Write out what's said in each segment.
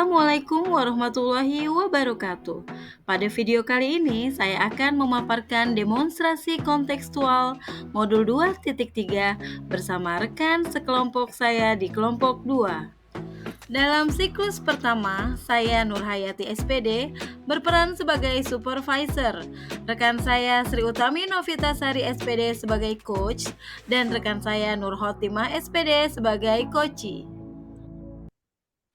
Assalamualaikum warahmatullahi wabarakatuh. Pada video kali ini, saya akan memaparkan demonstrasi kontekstual modul 2.3 bersama rekan sekelompok saya di kelompok 2. Dalam siklus pertama, saya Nurhayati SPD berperan sebagai supervisor, rekan saya Sri Utami Novitasari SPD sebagai coach, dan rekan saya Nur Khotimah SPD sebagai coachee.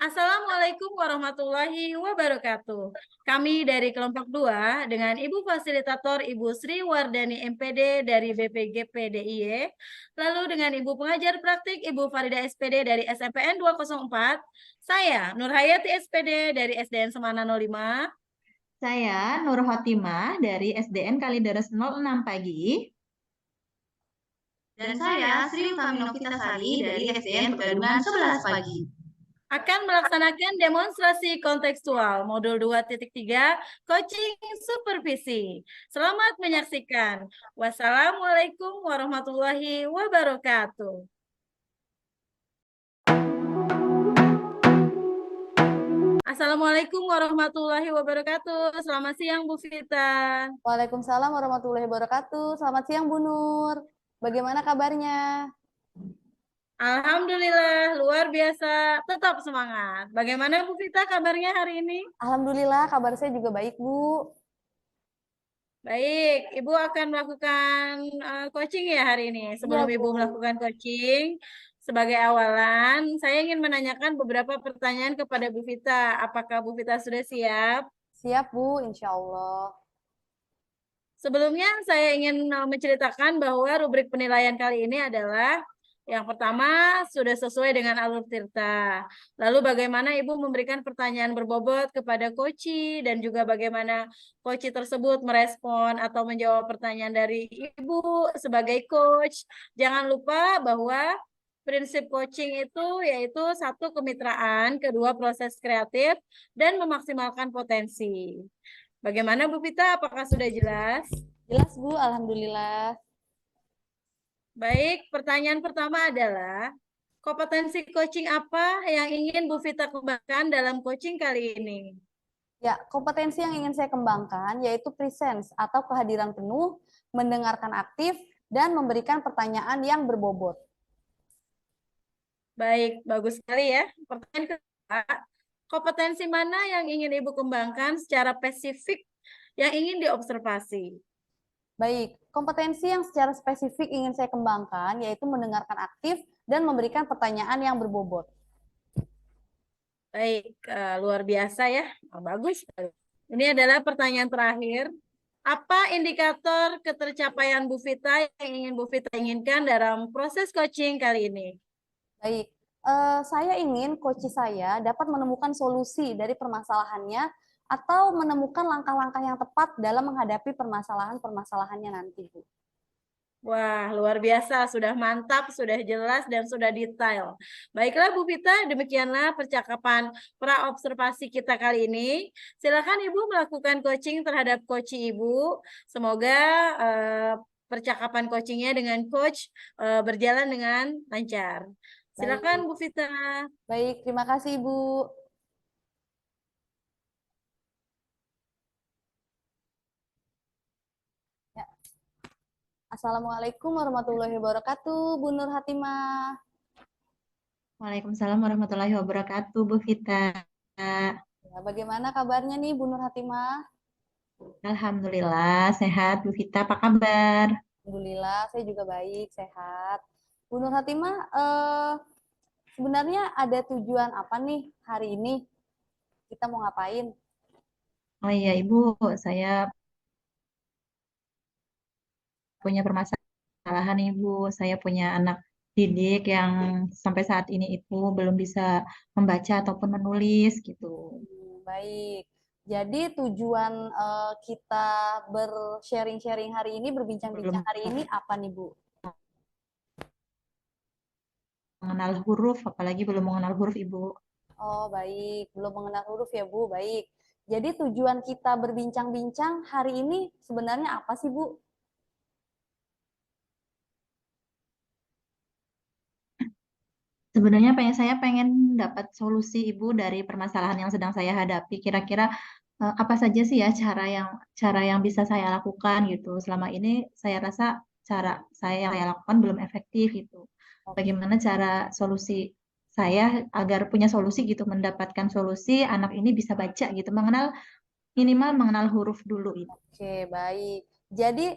Assalamualaikum warahmatullahi wabarakatuh. Kami dari kelompok 2 dengan Ibu Fasilitator Ibu Sri Wardani MPD dari BPGP DIY, lalu dengan Ibu Pengajar Praktik Ibu Farida SPD dari SMPN 204, saya Nurhayati SPD dari SDN Semana 05, Saya Nur Khotimah dari SDN Kalideres 06 Pagi. Dan saya Sri Utami Novitasari dari SDN Pegadungan 11 Pagi. Akan melaksanakan demonstrasi kontekstual modul 2.3 coaching supervisi. Selamat menyaksikan. Wassalamualaikum warahmatullahi wabarakatuh. Assalamualaikum warahmatullahi wabarakatuh. Selamat siang Bu Vita. Waalaikumsalam warahmatullahi wabarakatuh. Selamat siang Bu Nur. Bagaimana kabarnya? Alhamdulillah, luar biasa. Tetap semangat. Bagaimana Bu Vita kabarnya hari ini? Alhamdulillah, kabar saya juga baik Bu. Baik, Ibu akan melakukan coaching ya hari ini. Sebelum Iya, Ibu Bu. melakukan coaching, sebagai awalan, saya ingin menanyakan beberapa pertanyaan kepada Bu Vita. Apakah Bu Vita sudah siap? Siap Bu, insya Allah. Sebelumnya saya ingin menceritakan bahwa rubrik penilaian kali ini adalah yang pertama sudah sesuai dengan alur tirta. Lalu bagaimana Ibu memberikan pertanyaan berbobot kepada coachee dan juga bagaimana coachee tersebut merespon atau menjawab pertanyaan dari Ibu sebagai coach. Jangan lupa bahwa prinsip coaching itu yaitu satu kemitraan, kedua proses kreatif, dan memaksimalkan potensi. Bagaimana Bu Vita? Apakah sudah jelas? Jelas Bu, alhamdulillah. Baik, pertanyaan pertama adalah kompetensi coaching apa yang ingin Bu Vita kembangkan dalam coaching kali ini? Ya, kompetensi yang ingin saya kembangkan yaitu presence atau kehadiran penuh, mendengarkan aktif, dan memberikan pertanyaan yang berbobot. Baik, bagus sekali ya. Pertanyaan kedua, kompetensi mana yang ingin Ibu kembangkan secara spesifik yang ingin diobservasi? Baik, kompetensi yang secara spesifik ingin saya kembangkan yaitu mendengarkan aktif dan memberikan pertanyaan yang berbobot. Baik, luar biasa ya. Bagus. Ini adalah pertanyaan terakhir. Apa indikator ketercapaian Bu Vita yang ingin Bu Vita inginkan dalam proses coaching kali ini? Baik, saya ingin coach saya dapat menemukan solusi dari permasalahannya atau menemukan langkah-langkah yang tepat dalam menghadapi permasalahan-permasalahannya nanti, Bu. Wah, luar biasa. Sudah mantap, sudah jelas, dan sudah detail. Baiklah Bu Vita, demikianlah percakapan pra-observasi kita kali ini. Silakan Ibu melakukan coaching terhadap coach Ibu. Semoga percakapan coachingnya dengan coach berjalan dengan lancar. Silakan Bu Vita. Baik, terima kasih Bu. Ya. Assalamualaikum warahmatullahi wabarakatuh, Bu Nur Hatimah. Waalaikumsalam warahmatullahi wabarakatuh, Bu Vita. Ya, bagaimana kabarnya nih Bu Nur Hatimah? Alhamdulillah, sehat. Bu Vita, apa kabar? Alhamdulillah, saya juga baik, sehat. Bu Nur Hatimah, sebenarnya ada tujuan apa nih hari ini? Kita mau ngapain? Oh iya, Ibu, saya punya permasalahan, Ibu. Saya punya anak didik yang sampai saat ini itu belum bisa membaca ataupun menulis gitu. Baik. Jadi tujuan kita bersharing-sharing hari ini, berbincang-bincang Belum hari ini apa nih, Bu? mengenal huruf, apalagi belum mengenal huruf, Ibu. Oh, baik. Belum mengenal huruf ya, Bu. Baik. Jadi tujuan kita berbincang-bincang hari ini sebenarnya apa sih, Bu? Sebenarnya saya pengen dapat solusi Ibu dari permasalahan yang sedang saya hadapi. Kira-kira apa saja sih ya cara yang bisa saya lakukan gitu. Selama ini saya rasa cara saya yang saya lakukan belum efektif gitu. Oke. Bagaimana cara solusi saya agar punya solusi gitu, mendapatkan solusi anak ini bisa baca gitu, minimal mengenal huruf dulu itu. Oke, baik. Jadi,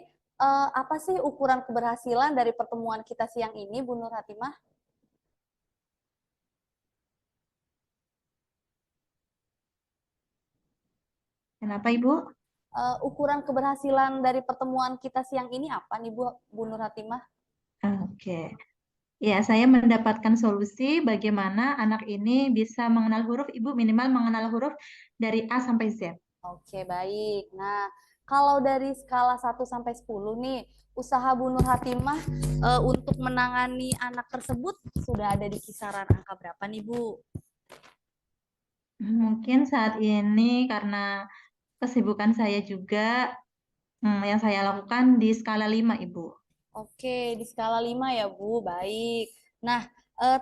apa sih ukuran keberhasilan dari pertemuan kita siang ini, Bu Nur Hatimah? Kenapa Ibu? Ukuran keberhasilan dari pertemuan kita siang ini apa nih, Bu Nur Hatimah? Oke. Ya, saya mendapatkan solusi bagaimana anak ini bisa mengenal huruf, Ibu minimal mengenal huruf dari A sampai Z. Oke, baik. Nah, kalau dari skala 1 sampai 10 nih, usaha Bu Nur Hatimah untuk menangani anak tersebut sudah ada di kisaran angka berapa nih, Bu? Mungkin saat ini karena kesibukan saya juga, yang saya lakukan di skala 5, Ibu. Oke, di skala 5 ya, Bu. Baik. Nah,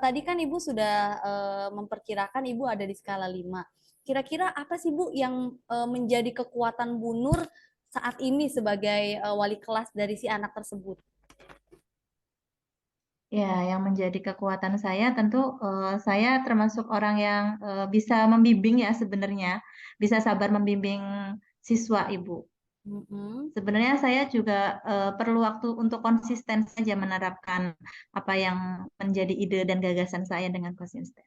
tadi kan Ibu sudah memperkirakan Ibu ada di skala 5. Kira-kira apa sih, Bu, yang menjadi kekuatan Bu Nur saat ini sebagai wali kelas dari si anak tersebut? Ya, yang menjadi kekuatan saya tentu saya termasuk orang yang bisa membimbing ya sebenarnya, bisa sabar membimbing siswa, Ibu. Mm-mm. Sebenarnya saya juga perlu waktu untuk konsisten saja menerapkan apa yang menjadi ide dan gagasan saya dengan konsisten.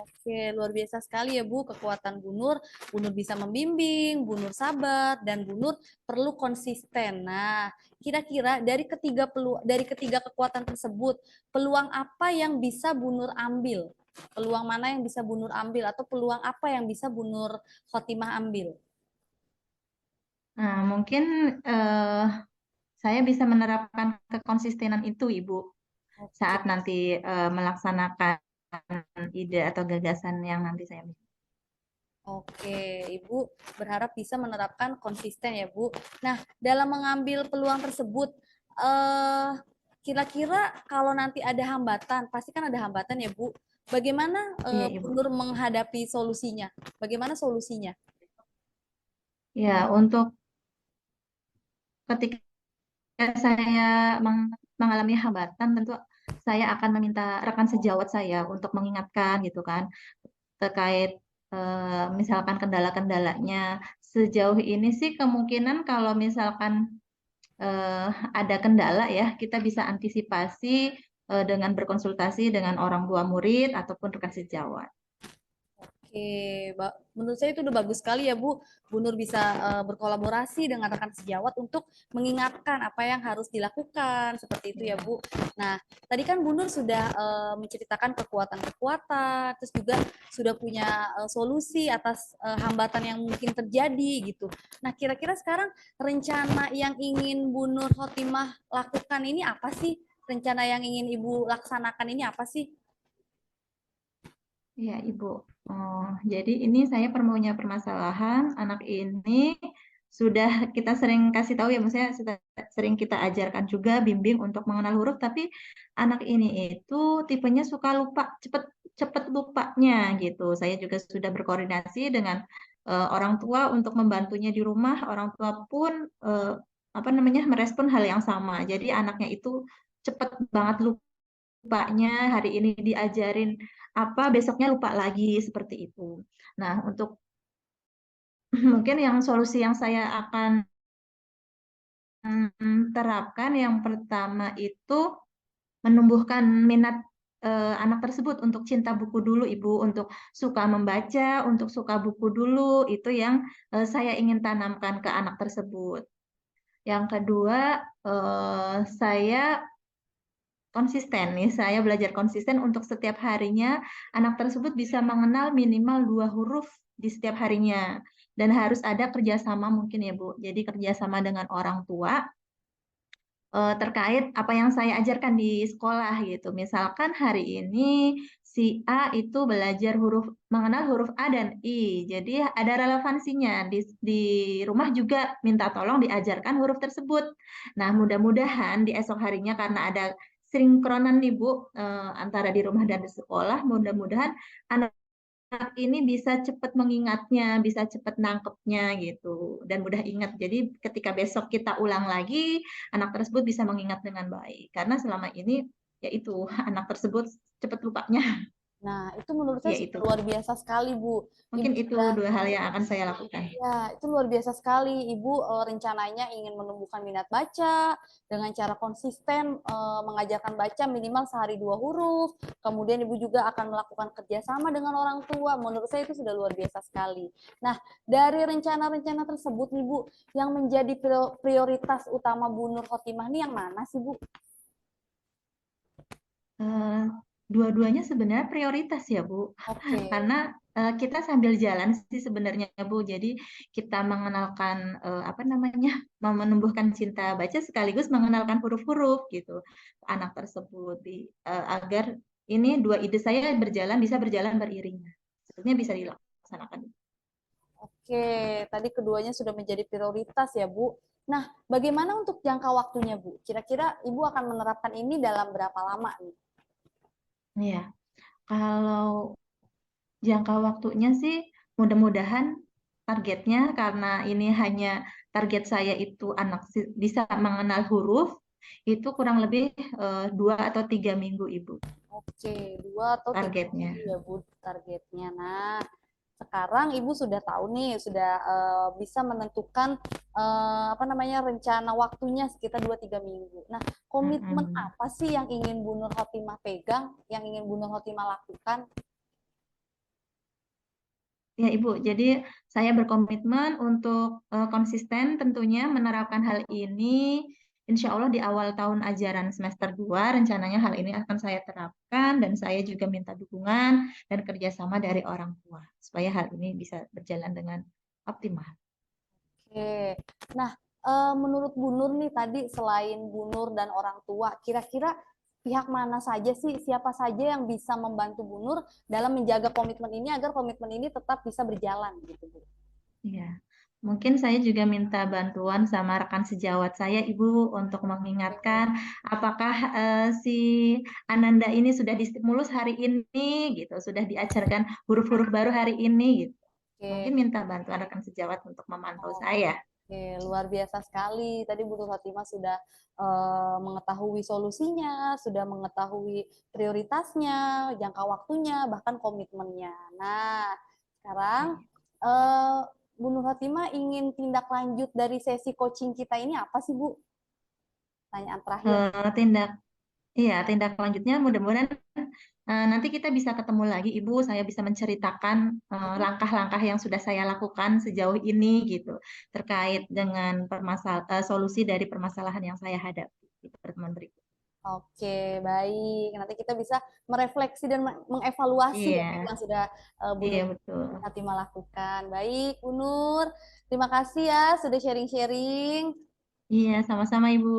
Oke, luar biasa sekali ya Bu, kekuatan Bu Nur. Bu Nur bisa membimbing, Bu Nur sabar, dan Bu Nur perlu konsisten. Nah, kira-kira dari ketiga kekuatan tersebut, peluang apa yang bisa Bu Nur ambil? Peluang mana yang bisa Bu Nur ambil atau peluang apa yang bisa Bu Nur Khotimah ambil? Nah, mungkin eh, saya bisa menerapkan kekonsistenan itu, Ibu, Oke. saat nanti melaksanakan ide atau gagasan yang nanti saya miliki. Oke, Ibu berharap bisa menerapkan konsisten ya, Bu. Nah, dalam mengambil peluang tersebut, eh, kira-kira kalau nanti ada hambatan, pasti kan ada hambatan ya, Bu. Bagaimana Iya, Bu Ibu. Nur menghadapi solusinya? Bagaimana solusinya? Ya, untuk ketika saya mengalami hambatan, tentu saya akan meminta rekan sejawat saya untuk mengingatkan gitu kan terkait misalkan kendala-kendalanya. Sejauh ini sih kemungkinan kalau misalkan eh, ada kendala ya, kita bisa antisipasi dengan berkonsultasi dengan orang tua murid ataupun rekan sejawat. Oke, menurut saya itu udah bagus sekali ya Bu. Bu Nur bisa berkolaborasi dengan rekan sejawat untuk mengingatkan apa yang harus dilakukan, seperti itu ya Bu. Nah, tadi kan Bu Nur sudah menceritakan kekuatan-kekuatan, terus juga sudah punya solusi atas hambatan yang mungkin terjadi gitu. Nah, kira-kira sekarang rencana yang ingin Bu Nur Khotimah lakukan ini apa sih? Rencana yang ingin Ibu laksanakan ini apa sih? Ya, Ibu. Oh, jadi ini saya punya permasalahan anak ini sudah kita sering kasih tahu ya, maksudnya sering kita ajarkan juga bimbing untuk mengenal huruf, tapi anak ini itu tipenya suka lupa, cepet cepet lupanya gitu. Saya juga sudah berkoordinasi dengan orang tua untuk membantunya di rumah. Orang tua pun apa namanya merespon hal yang sama. Jadi anaknya itu cepet banget lupanya, hari ini diajarin apa besoknya lupa lagi seperti itu. Nah, untuk mungkin yang solusi yang saya akan terapkan yang pertama itu menumbuhkan minat anak tersebut untuk cinta buku dulu, Ibu, untuk suka membaca, untuk suka buku dulu, itu yang saya ingin tanamkan ke anak tersebut. Yang kedua, saya konsisten nih, saya belajar konsisten untuk setiap harinya anak tersebut bisa mengenal minimal 2 huruf di setiap harinya. Dan harus ada kerjasama mungkin ya Bu. Jadi kerjasama dengan orang tua terkait apa yang saya ajarkan di sekolah gitu. Misalkan hari ini si A itu belajar mengenal huruf A dan I. Jadi ada relevansinya. Di rumah juga minta tolong diajarkan huruf tersebut. Nah, mudah-mudahan di esok harinya karena ada sinkronan nih Bu, antara di rumah dan di sekolah. Mudah-mudahan anak ini bisa cepat mengingatnya, bisa cepat nangkepnya gitu, dan mudah ingat. Jadi ketika besok kita ulang lagi, anak tersebut bisa mengingat dengan baik. Karena selama ini yaitu anak tersebut cepat lupanya. Nah, itu menurut Ya saya sudah itu. luar biasa sekali, Bu. Mungkin Ibu itu sudah, 2 hal yang akan saya lakukan. ya, itu luar biasa sekali. Ibu rencananya ingin menumbuhkan minat baca dengan cara konsisten mengajarkan baca minimal sehari 2 huruf. Kemudian Ibu juga akan melakukan kerjasama dengan orang tua. Menurut saya itu sudah luar biasa sekali. Nah, dari rencana-rencana tersebut nih Bu, yang menjadi prioritas utama Bu Nur Khotimah nih yang mana sih Bu? Dua-duanya sebenarnya prioritas ya Bu, Oke. karena kita sambil jalan sih sebenarnya Bu. Jadi kita mengenalkan apa namanya, menumbuhkan cinta baca sekaligus mengenalkan huruf-huruf gitu anak tersebut agar ini 2 ide saya bisa berjalan beriringan. Sebetulnya bisa dilaksanakan. Oke, tadi keduanya sudah menjadi prioritas ya, Bu. Nah, bagaimana untuk jangka waktunya, Bu? Kira-kira Ibu akan menerapkan ini dalam berapa lama nih? Iya, kalau jangka waktunya sih mudah-mudahan targetnya, karena ini hanya target saya itu anak bisa mengenal huruf, itu kurang lebih 2 atau 3 minggu Ibu Oke, 2 atau 3 targetnya. minggu ya, Bu, targetnya. Nah, sekarang Ibu sudah tahu nih, sudah bisa menentukan apa namanya rencana waktunya sekitar 2-3 minggu. Nah, komitmen apa sih yang ingin Bu Nur Khotimah pegang, yang ingin Bu Nur Khotimah lakukan? Ya Ibu, jadi saya berkomitmen untuk konsisten tentunya menerapkan hal ini. Insya Allah di awal tahun ajaran semester 2 rencananya hal ini akan saya terapkan, dan saya juga minta dukungan dan kerjasama dari orang tua supaya hal ini bisa berjalan dengan optimal. Oke. Nah, menurut Bu Nur nih tadi selain Bu Nur dan orang tua, kira-kira pihak mana saja sih, siapa saja yang bisa membantu Bu Nur dalam menjaga komitmen ini agar komitmen ini tetap bisa berjalan gitu, Bu? Iya, mungkin saya juga minta bantuan sama rekan sejawat saya, Ibu, untuk mengingatkan apakah si Ananda ini sudah distimulus hari ini, gitu, sudah diajarkan huruf-huruf baru hari ini, gitu. Oke. Mungkin minta bantuan rekan sejawat untuk memantau saya. Oke, luar biasa sekali. Tadi Bu Nur Khotimah sudah mengetahui solusinya, sudah mengetahui prioritasnya, jangka waktunya, bahkan komitmennya. Nah, sekarang eh, Bu Nur Khotimah ingin tindak lanjut dari sesi coaching kita ini apa sih, Bu? Tanyaan terakhir. Tindak lanjutnya mudah-mudahan nanti kita bisa ketemu lagi, Ibu. Saya bisa menceritakan langkah-langkah yang sudah saya lakukan sejauh ini gitu terkait dengan solusi dari permasalahan yang saya hadapi di pertemuan berikut. Oke, baik. Nanti kita bisa merefleksi dan mengevaluasi ya Iya, yang sudah Bu iya Nur betul. Khotimah lakukan. Baik, Bu Nur. Terima kasih ya sudah sharing-sharing. Iya, sama-sama Ibu.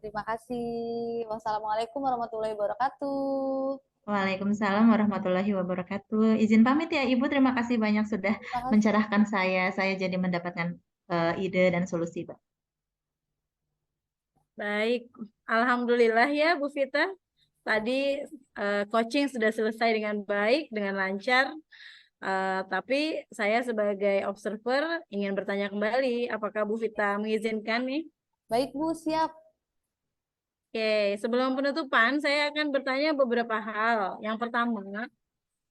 Terima kasih. Wassalamualaikum warahmatullahi wabarakatuh. Waalaikumsalam warahmatullahi wabarakatuh. Izin pamit ya Ibu, terima kasih banyak sudah Terima kasih. mencerahkan saya. Saya jadi mendapatkan ide dan solusi, Pak. Baik, alhamdulillah ya Bu Vita. Tadi coaching sudah selesai dengan baik, dengan lancar. Tapi saya sebagai observer ingin bertanya kembali, apakah Bu Vita mengizinkan nih? Baik, Bu, siap. Oke, sebelum penutupan, saya akan bertanya beberapa hal. Yang pertama,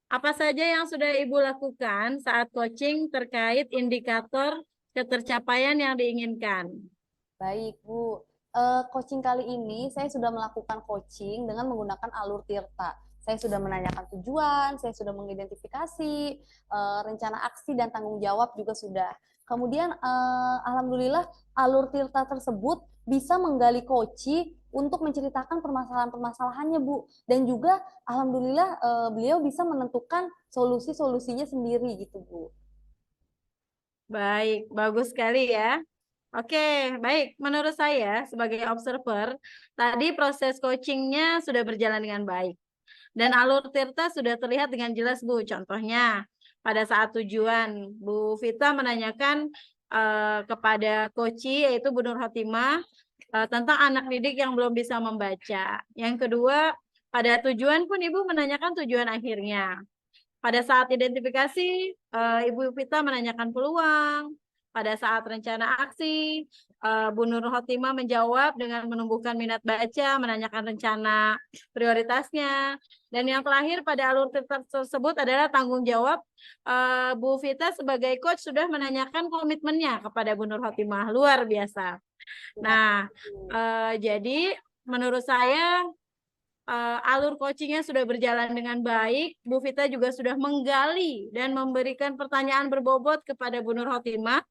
apa saja yang sudah Ibu lakukan saat coaching terkait indikator ketercapaian yang diinginkan? Baik, Bu. Coaching kali ini saya sudah melakukan coaching dengan menggunakan alur Tirta. Saya sudah menanyakan tujuan, saya sudah mengidentifikasi rencana aksi dan tanggung jawab juga sudah. Kemudian alhamdulillah alur Tirta tersebut bisa menggali coaching untuk menceritakan permasalahan-permasalahannya, Bu. Dan juga alhamdulillah beliau bisa menentukan solusi-solusinya sendiri gitu, Bu. Baik, bagus sekali ya. Oke, baik. Menurut saya sebagai observer, tadi proses coachingnya sudah berjalan dengan baik. Dan alur Tirta sudah terlihat dengan jelas, Bu. Contohnya, pada saat tujuan, Bu Vita menanyakan kepada coach yaitu Bu Nur Khotimah, tentang anak didik yang belum bisa membaca. Yang kedua, pada tujuan pun Ibu menanyakan tujuan akhirnya. Pada saat identifikasi, Ibu Vita menanyakan peluang. Pada saat rencana aksi, Bu Nur Khotimah menjawab dengan menumbuhkan minat baca, menanyakan rencana prioritasnya. Dan yang terakhir pada alur tersebut adalah tanggung jawab. Bu Vita sebagai coach sudah menanyakan komitmennya kepada Bu Nur Khotimah. Luar biasa. Nah, jadi menurut saya alur coachingnya sudah berjalan dengan baik. Bu Vita juga sudah menggali dan memberikan pertanyaan berbobot kepada Bu Nur Khotimah,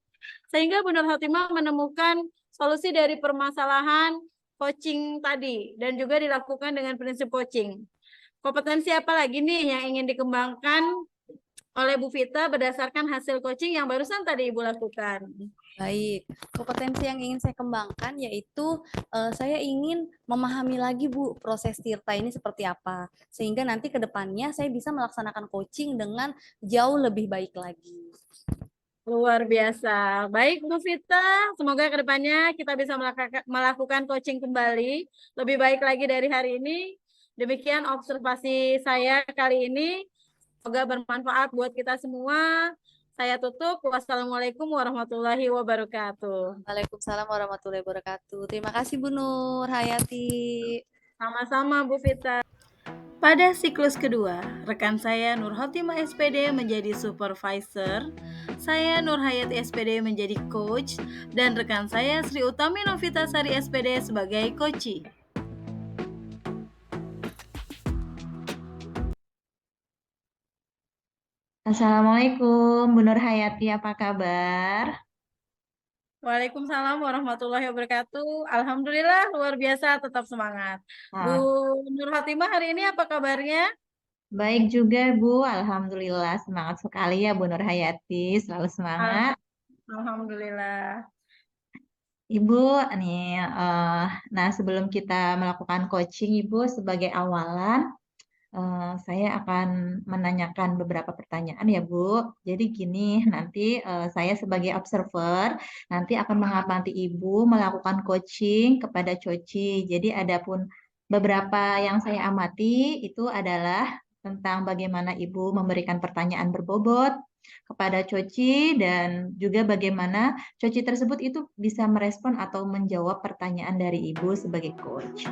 sehingga Bu Nur Khotimah menemukan solusi dari permasalahan coaching tadi dan juga dilakukan dengan prinsip coaching. Kompetensi apa lagi nih yang ingin dikembangkan oleh Bu Vita berdasarkan hasil coaching yang barusan tadi Ibu lakukan? Baik, kompetensi yang ingin saya kembangkan yaitu saya ingin memahami lagi Bu proses Tirta ini seperti apa, sehingga nanti ke depannya saya bisa melaksanakan coaching dengan jauh lebih baik lagi. Luar biasa. Baik Bu Vita, semoga ke depannya kita bisa melakukan coaching kembali lebih baik lagi dari hari ini. Demikian observasi saya kali ini. Semoga bermanfaat buat kita semua. Saya tutup. Wassalamualaikum warahmatullahi wabarakatuh. Waalaikumsalam warahmatullahi wabarakatuh. Terima kasih Bu Nur Hayati. Sama-sama Bu Vita. Pada siklus kedua, rekan saya Nur Khotimah SPD menjadi supervisor, saya Nur Hayati SPD menjadi coach, dan rekan saya Sri Utami Novitasari SPD sebagai coachee. Assalamualaikum, Bu Nur Hayati, apa kabar? Waalaikumsalam warahmatullahi wabarakatuh. Alhamdulillah, luar biasa, tetap semangat. Bu Nur Khotimah hari ini apa kabarnya? Baik juga, Bu. Alhamdulillah, semangat sekali ya, Bu Nur Hayati. Selalu semangat. Alhamdulillah. Ibu, nih, nah sebelum kita melakukan coaching, Ibu, sebagai awalan, saya akan menanyakan beberapa pertanyaan ya, Bu. Jadi gini, nanti saya sebagai observer, nanti akan mengamati Ibu melakukan coaching kepada Coci. Jadi adapun beberapa yang saya amati itu adalah tentang bagaimana Ibu memberikan pertanyaan berbobot kepada Coci dan juga bagaimana Coci tersebut itu bisa merespon atau menjawab pertanyaan dari Ibu sebagai coach.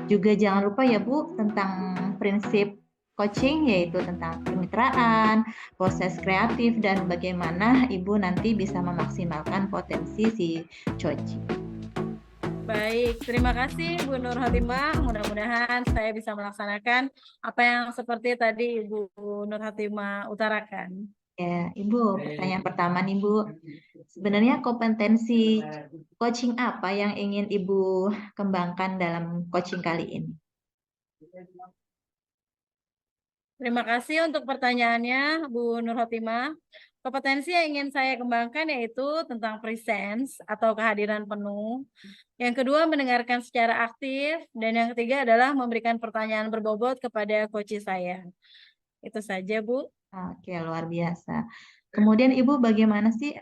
Juga jangan lupa ya Bu tentang prinsip coaching yaitu tentang kemitraan, proses kreatif dan bagaimana Ibu nanti bisa memaksimalkan potensi si Coci. Baik, terima kasih Bu Nur Khotimah. Mudah-mudahan saya bisa melaksanakan apa yang seperti tadi Ibu Nur Khotimah utarakan. Ya, Ibu, pertanyaan pertama nih Bu. Sebenarnya kompetensi coaching apa yang ingin Ibu kembangkan dalam coaching kali ini? Terima kasih untuk pertanyaannya, Bu Nur Khotimah. Kompetensi yang ingin saya kembangkan yaitu tentang presence atau kehadiran penuh. Yang kedua, mendengarkan secara aktif. Dan yang ketiga adalah memberikan pertanyaan berbobot kepada coach saya. Itu saja, Bu. Oke, luar biasa. Kemudian Ibu bagaimana sih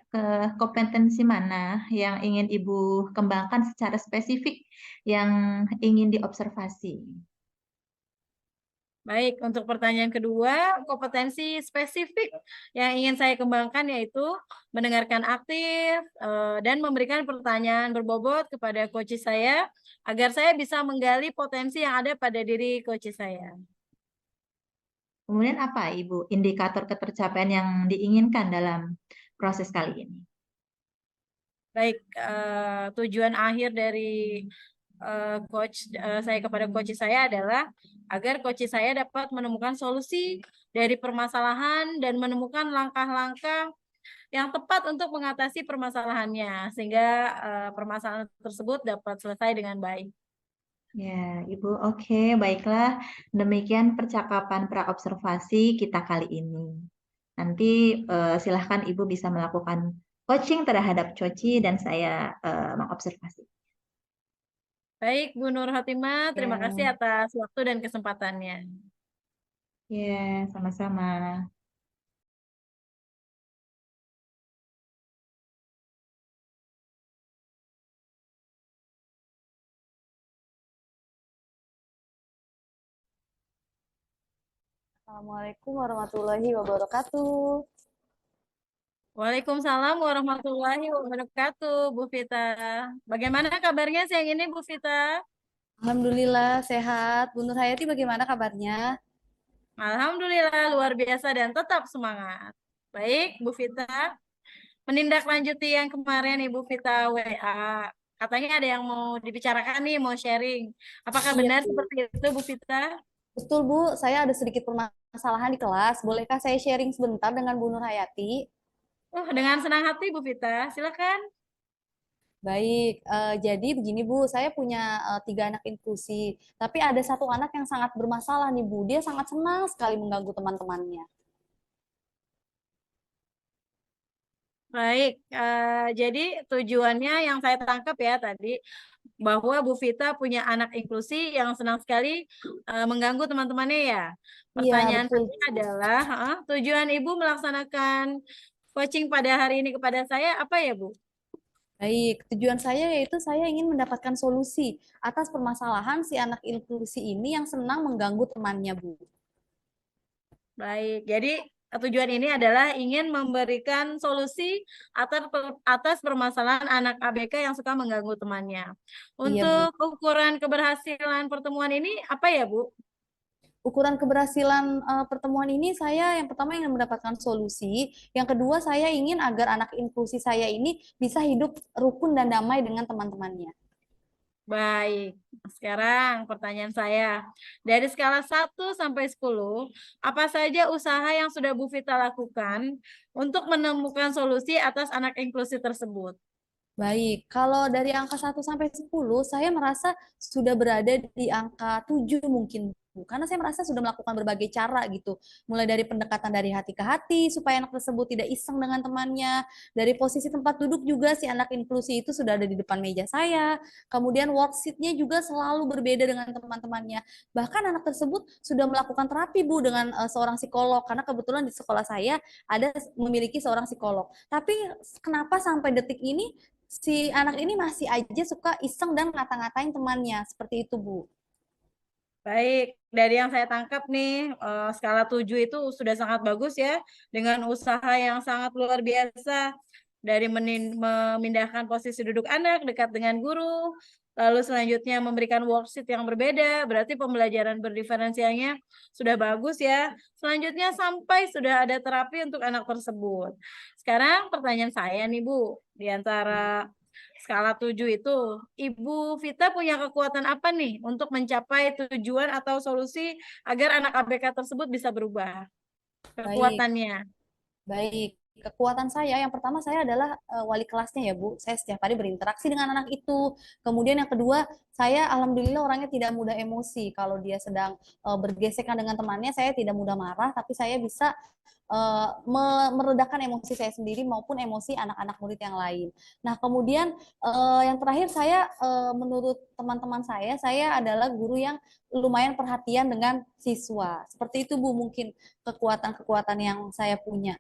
kompetensi mana yang ingin Ibu kembangkan secara spesifik yang ingin diobservasi? Baik, untuk pertanyaan kedua, kompetensi spesifik yang ingin saya kembangkan yaitu mendengarkan aktif dan memberikan pertanyaan berbobot kepada coach saya agar saya bisa menggali potensi yang ada pada diri coach saya. Kemudian apa Ibu indikator ketercapaian yang diinginkan dalam proses kali ini? Baik, tujuan akhir dari coach saya kepada coach saya adalah agar coach saya dapat menemukan solusi dari permasalahan dan menemukan langkah-langkah yang tepat untuk mengatasi permasalahannya sehingga permasalahan tersebut dapat selesai dengan baik. Ya, Ibu, oke, baiklah. Demikian percakapan praobservasi kita kali ini. Nanti silahkan Ibu bisa melakukan coaching terhadap Coci dan saya mengobservasi. Baik, Bu Nur Khotimah, terima Ya. kasih atas waktu dan kesempatannya. Ya, sama-sama. Assalamualaikum warahmatullahi wabarakatuh. Waalaikumsalam warahmatullahi wabarakatuh, Bu Vita. Bagaimana kabarnya siang ini, Bu Vita? Alhamdulillah sehat. Bu Nur Hayati bagaimana kabarnya? Alhamdulillah luar biasa dan tetap semangat. Baik, Bu Vita. Menindaklanjuti yang kemarin Ibu Vita WA. Katanya ada yang mau dibicarakan nih, mau sharing. Apakah Iya, benar Bu. seperti itu, Bu Vita? Betul, Bu. Saya ada sedikit permasalahan di kelas. Bolehkah saya sharing sebentar dengan Bu Nur Hayati? Dengan senang hati, Bu Vita. Silakan. Baik, jadi begini Bu, saya punya 3 anak inklusi, tapi ada satu anak yang sangat bermasalah nih Bu, dia sangat senang sekali mengganggu teman-temannya. Baik, jadi tujuannya yang saya tangkap ya tadi, bahwa Bu Vita punya anak inklusi yang senang sekali mengganggu teman-temannya ya. Iya, Pertanyaan betul saya Bu. adalah, tujuan Ibu melaksanakan coaching pada hari ini kepada saya apa ya, Bu? Baik, tujuan saya yaitu saya ingin mendapatkan solusi atas permasalahan si anak inklusi ini yang senang mengganggu temannya Bu. Baik, jadi tujuan ini adalah ingin memberikan solusi atas permasalahan anak ABK yang suka mengganggu temannya. Iya Bu. Untuk ukuran keberhasilan pertemuan ini apa ya, Bu? Ukuran keberhasilan pertemuan ini saya yang pertama ingin mendapatkan solusi, yang kedua saya ingin agar anak inklusi saya ini bisa hidup rukun dan damai dengan teman-temannya. Baik, sekarang pertanyaan saya. Dari skala 1 sampai 10, apa saja usaha yang sudah Bu Vita lakukan untuk menemukan solusi atas anak inklusi tersebut? Baik, kalau dari angka 1 sampai 10, saya merasa sudah berada di angka 7 mungkin, Bu. Karena saya merasa sudah melakukan berbagai cara gitu. Mulai dari pendekatan dari hati ke hati, supaya anak tersebut tidak iseng dengan temannya. Dari posisi tempat duduk juga, si anak inklusi itu sudah ada di depan meja saya. Kemudian worksheet-nya juga selalu berbeda dengan teman-temannya. Bahkan anak tersebut sudah melakukan terapi, Bu, dengan seorang psikolog. Karena kebetulan di sekolah saya ada memiliki seorang psikolog. Tapi kenapa sampai detik ini si anak ini masih aja suka iseng dan ngata-ngatain temannya. Seperti itu, Bu. Baik, dari yang saya tangkap nih, skala 7 itu sudah sangat bagus ya, dengan usaha yang sangat luar biasa, dari memindahkan posisi duduk anak dekat dengan guru, lalu selanjutnya memberikan worksheet yang berbeda, berarti pembelajaran berdiferensialnya sudah bagus ya. Selanjutnya sampai sudah ada terapi untuk anak tersebut. Sekarang pertanyaan saya nih Bu, di antara skala 7 itu, Ibu Vita punya kekuatan apa nih untuk mencapai tujuan atau solusi agar anak ABK tersebut bisa berubah? Baik. Kekuatannya. Baik, kekuatan saya yang pertama saya adalah wali kelasnya ya Bu. Saya setiap hari berinteraksi dengan anak itu. Kemudian yang kedua, saya alhamdulillah orangnya tidak mudah emosi. Kalau dia sedang bergesekan dengan temannya, saya tidak mudah marah, tapi saya bisa meredakan emosi saya sendiri maupun emosi anak-anak murid yang lain. Nah, kemudian yang terakhir saya menurut teman-teman saya adalah guru yang lumayan perhatian dengan siswa. Seperti itu Bu mungkin kekuatan-kekuatan yang saya punya.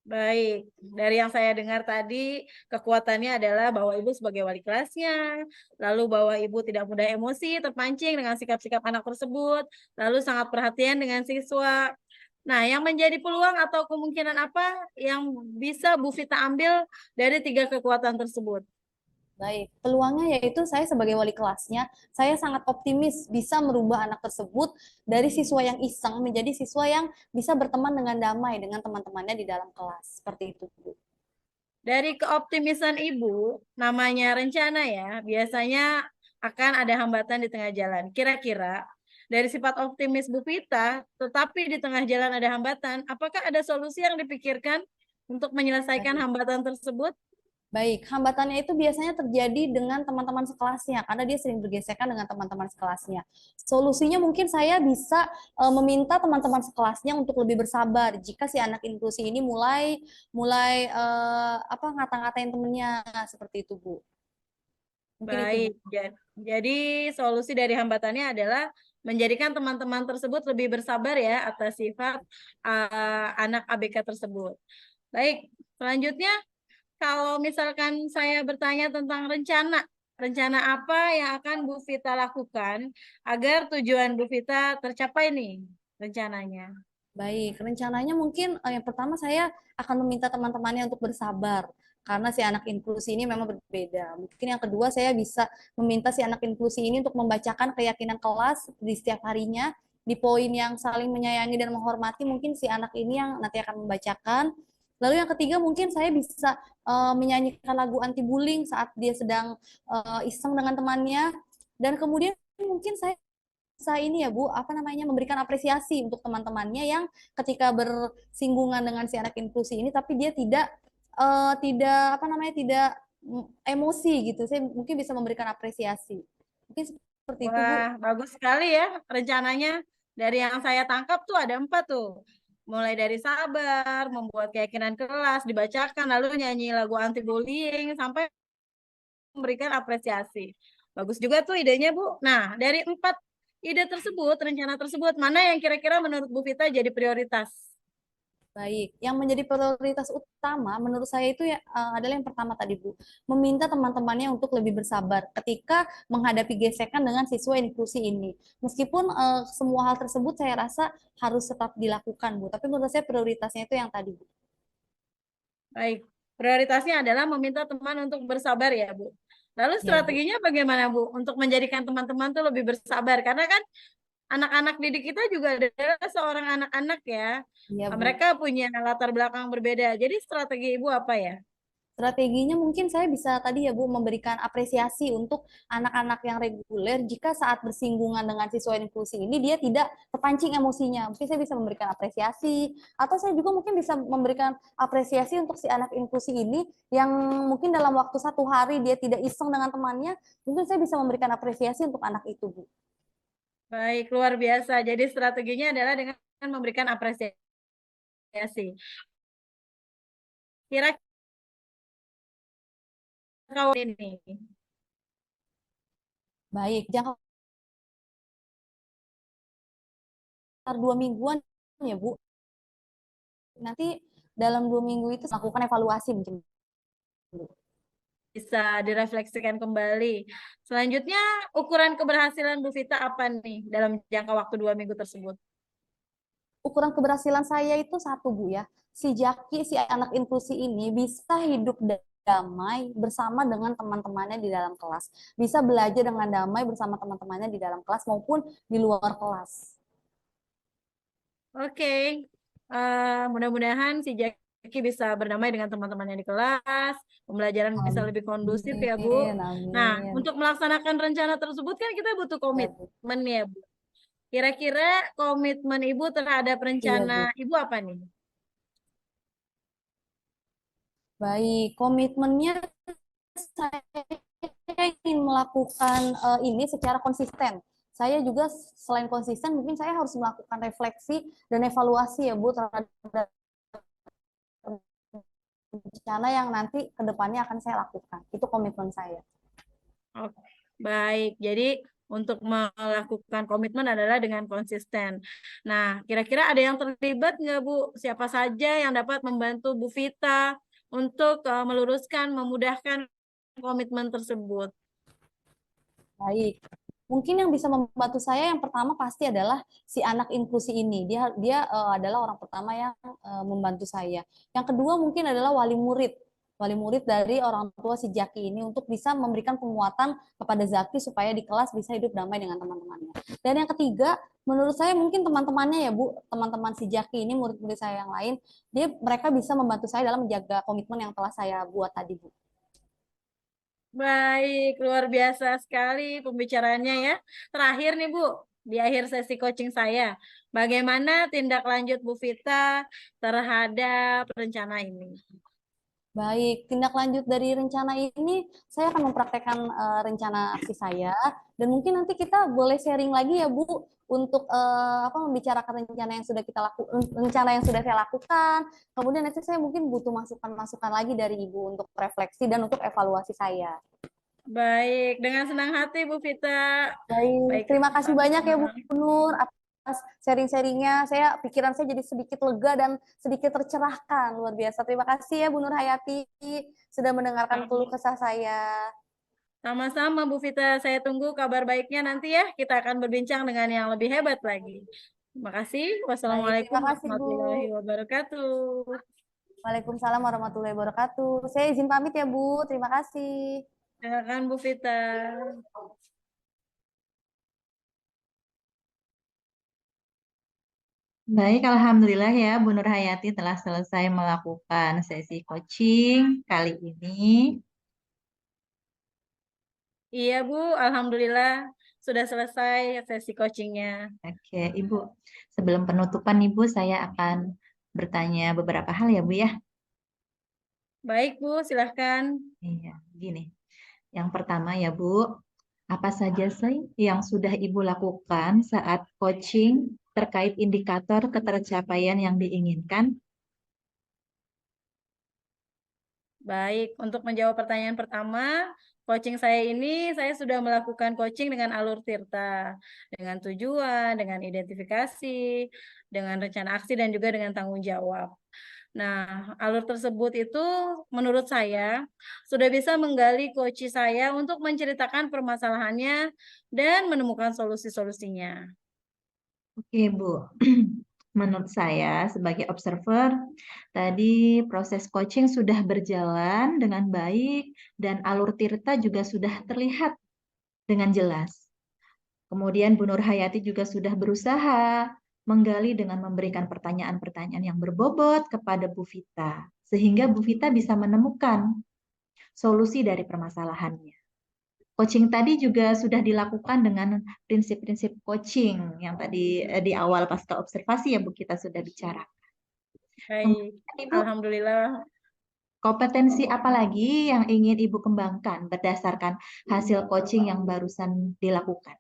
Baik, dari yang saya dengar tadi, kekuatannya adalah bahwa Ibu sebagai wali kelasnya, lalu bahwa Ibu tidak mudah emosi, terpancing dengan sikap-sikap anak tersebut, lalu sangat perhatian dengan siswa. Nah, yang menjadi peluang atau kemungkinan apa yang bisa Bu Vita ambil dari 3 kekuatan tersebut? Baik, peluangnya yaitu saya sebagai wali kelasnya, saya sangat optimis bisa merubah anak tersebut dari siswa yang iseng menjadi siswa yang bisa berteman dengan damai dengan teman-temannya di dalam kelas. Seperti itu, Bu. Dari keoptimisan Ibu, namanya rencana ya, biasanya akan ada hambatan di tengah jalan. Kira-kira dari sifat optimis Bu Vita, tetapi di tengah jalan ada hambatan, apakah ada solusi yang dipikirkan untuk menyelesaikan Baik. hambatan tersebut? Baik, hambatannya itu biasanya terjadi dengan teman-teman sekelasnya karena dia sering bergesekan dengan teman-teman sekelasnya. Solusinya mungkin saya bisa meminta teman-teman sekelasnya untuk lebih bersabar jika si anak inklusi ini mulai mulai apa ngata-ngatain temennya seperti itu, Bu. Mungkin itu, Bu. Baik, jadi solusi dari hambatannya adalah menjadikan teman-teman tersebut lebih bersabar ya atas sifat anak ABK tersebut. Baik, selanjutnya kalau misalkan saya bertanya tentang rencana, rencana apa yang akan Bu Vita lakukan agar tujuan Bu Vita tercapai nih? rencananya? Baik, rencananya mungkin yang pertama saya akan meminta teman-temannya untuk bersabar karena si anak inklusi ini memang berbeda. Mungkin yang kedua saya bisa meminta si anak inklusi ini untuk membacakan keyakinan kelas di setiap harinya di poin yang saling menyayangi dan menghormati, mungkin si anak ini yang nanti akan membacakan. Lalu yang ketiga mungkin saya bisa menyanyikan lagu anti bullying saat dia sedang iseng dengan temannya, dan kemudian mungkin saya bisa ini ya Bu, apa namanya, memberikan apresiasi untuk teman-temannya yang ketika bersinggungan dengan si anak inklusi ini, tapi dia tidak apa namanya, tidak emosi gitu. Saya mungkin bisa memberikan apresiasi. Mungkin seperti itu Bu. Wah, bagus sekali ya rencananya. Dari yang saya tangkap tuh ada 4 tuh. Mulai dari sabar, membuat keyakinan kelas, dibacakan, lalu nyanyi lagu anti bullying, sampai memberikan apresiasi. Bagus juga tuh idenya, Bu. Nah, dari 4 ide tersebut, rencana tersebut, mana yang kira-kira menurut Bu Vita jadi prioritas? Baik, yang menjadi prioritas utama menurut saya itu ya adalah yang pertama tadi Bu, meminta teman-temannya untuk lebih bersabar ketika menghadapi gesekan dengan siswa inklusi ini. Meskipun semua hal tersebut saya rasa harus tetap dilakukan Bu, tapi menurut saya prioritasnya itu yang tadi Bu. Baik, prioritasnya adalah meminta teman untuk bersabar ya, Bu. Lalu Ya Bu. strateginya bagaimana, Bu, untuk menjadikan teman-teman tuh lebih bersabar? Karena kan anak-anak didik kita juga adalah seorang anak-anak ya. Iya Bu. Mereka punya latar belakang berbeda. Jadi strategi Ibu apa ya? Strateginya mungkin saya bisa tadi ya Bu memberikan apresiasi untuk anak-anak yang reguler jika saat bersinggungan dengan siswa inklusi ini dia tidak terpancing emosinya. Mungkin saya bisa memberikan apresiasi atau saya juga mungkin bisa memberikan apresiasi untuk si anak inklusi ini yang mungkin dalam waktu 1 hari dia tidak iseng dengan temannya, mungkin saya bisa memberikan apresiasi untuk anak itu Bu. Baik, luar biasa. Jadi strateginya adalah dengan memberikan apresiasi. Kira-kira ini. Baik, jangka 2 mingguan ya Bu. Nanti dalam 2 minggu itu lakukan evaluasi mungkin. Bisa direfleksikan kembali. Selanjutnya, ukuran keberhasilan Bu Vita apa nih dalam jangka waktu 2 minggu tersebut? Ukuran keberhasilan saya itu satu Bu ya, si Jaki, si anak inklusi ini bisa hidup damai bersama dengan teman-temannya di dalam kelas, bisa belajar dengan damai bersama teman-temannya di dalam kelas maupun di luar kelas. Oke, mudah-mudahan si Jaki bisa berdamai dengan teman-temannya di kelas, pembelajaran bisa lebih kondusif ya Bu. Amin, Nah, amin. untuk melaksanakan rencana tersebut kan kita butuh Ya, Bu. komitmen ya Bu. Kira-kira komitmen Ibu terhadap Iya, Bu. rencana Ibu apa nih? Baik, komitmennya saya ingin melakukan ini secara konsisten. Saya juga selain konsisten, mungkin saya harus melakukan refleksi dan evaluasi ya Bu terhadap rencana yang nanti ke depannya akan saya lakukan. Itu komitmen saya. Oke, baik. Jadi untuk melakukan komitmen adalah dengan konsisten. Nah, kira-kira ada yang terlibat nggak Bu? Siapa saja yang dapat membantu Bu Vita untuk meluruskan, memudahkan komitmen tersebut? Baik. Mungkin yang bisa membantu saya yang pertama pasti adalah si anak inklusi ini. Dia adalah orang pertama yang membantu saya. Yang kedua mungkin adalah wali murid. Wali murid dari orang tua si Jaki ini untuk bisa memberikan penguatan kepada Zaki supaya di kelas bisa hidup damai dengan teman-temannya. Dan yang ketiga, menurut saya mungkin teman-temannya ya Bu, teman-teman si Jaki ini, murid-murid saya yang lain, mereka bisa membantu saya dalam menjaga komitmen yang telah saya buat tadi Bu. Baik, luar biasa sekali pembicaraannya ya. Terakhir nih Bu, di akhir sesi coaching saya, bagaimana tindak lanjut Bu Vita terhadap rencana ini? Baik, tindak lanjut dari rencana ini, saya akan mempraktekkan rencana aksi saya, dan mungkin nanti kita boleh sharing lagi ya Bu, untuk membicarakan rencana yang sudah rencana yang sudah saya lakukan. Kemudian nanti saya mungkin butuh masukan-masukan lagi dari Ibu untuk refleksi dan untuk evaluasi saya. Baik, dengan senang hati Bu Vita. Baik, terima kasih banyak ya Bu Nur atas sharing-sharingnya. Pikiran saya jadi sedikit lega dan sedikit tercerahkan, luar biasa. Terima kasih ya Bu Nur Hayati sudah mendengarkan keluh kesah saya. Sama-sama Bu Vita, saya tunggu kabar baiknya nanti ya. Kita akan berbincang dengan yang lebih hebat lagi. Terima kasih. Baik, Wassalamualaikum terima kasih, Bu. warahmatullahi wabarakatuh. Waalaikumsalam warahmatullahi wabarakatuh. Saya izin pamit ya, Bu. Terima kasih. Silakan Bu Vita. Baik, alhamdulillah ya Bu Nur Hayati telah selesai melakukan sesi coaching kali ini. Iya Bu, Alhamdulillah sudah selesai sesi coachingnya. Oke, Ibu. Sebelum penutupan Ibu, saya akan bertanya beberapa hal ya Bu ya. Baik Bu, silahkan. Iya, gini. Yang pertama ya Bu, apa saja sih yang sudah Ibu lakukan saat coaching terkait indikator ketercapaian yang diinginkan? Baik, untuk menjawab pertanyaan pertama, coaching saya ini saya sudah melakukan coaching dengan alur Tirta, dengan tujuan, dengan identifikasi, dengan rencana aksi dan juga dengan tanggung jawab. Nah, alur tersebut itu menurut saya sudah bisa menggali coach saya untuk menceritakan permasalahannya dan menemukan solusi-solusinya. Oke, Bu. Menurut saya sebagai observer, tadi proses coaching sudah berjalan dengan baik dan alur Tirta juga sudah terlihat dengan jelas. Kemudian Bu Nur Hayati juga sudah berusaha menggali dengan memberikan pertanyaan-pertanyaan yang berbobot kepada Bu Vita, sehingga Bu Vita bisa menemukan solusi dari permasalahannya. Coaching tadi juga sudah dilakukan dengan prinsip-prinsip coaching yang tadi di awal pasca observasi ya Bu kita sudah bicara. Baik, Kemudian Ibu, Alhamdulillah. kompetensi apa lagi yang ingin Ibu kembangkan berdasarkan hasil coaching yang barusan dilakukan?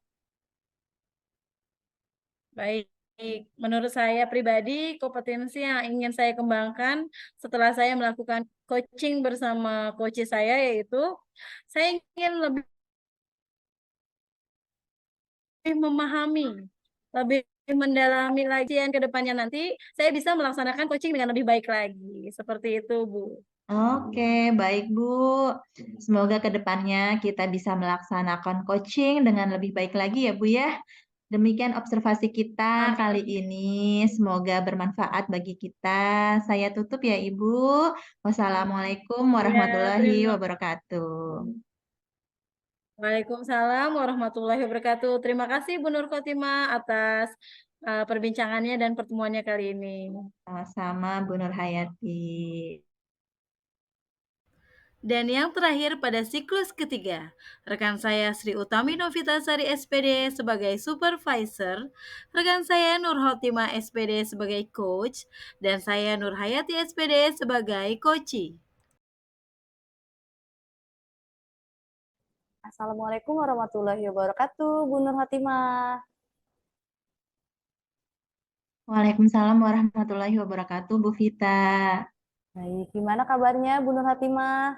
Baik, menurut saya pribadi, kompetensi yang ingin saya kembangkan setelah saya melakukan coaching bersama coach saya yaitu saya ingin lebih memahami, lebih mendalami lagi yang ke depannya nanti saya bisa melaksanakan coaching dengan lebih baik lagi. Seperti itu, Bu. Oke, baik Bu. Semoga ke depannya kita bisa melaksanakan coaching dengan lebih baik lagi ya Bu ya. Demikian observasi kita kali ini. Semoga bermanfaat bagi kita. Saya tutup ya Ibu. Wassalamualaikum Ya, warahmatullahi wabarakatuh. Waalaikumsalam warahmatullahi wabarakatuh. Terima kasih Bu Nur Khotimah atas perbincangannya dan pertemuannya kali ini. Sama-sama Bu Nur Hayati. Dan yang terakhir pada siklus ketiga, rekan saya Sri Utami Novitasari SPD sebagai supervisor, rekan saya Nur Hotima SPD sebagai coach, dan saya Nur Hayati SPD sebagai coachee. Assalamualaikum warahmatullahi wabarakatuh, Bu Nur Hatimah. Waalaikumsalam warahmatullahi wabarakatuh Bu Vita. Baik, gimana kabarnya Bu Nur Hatimah?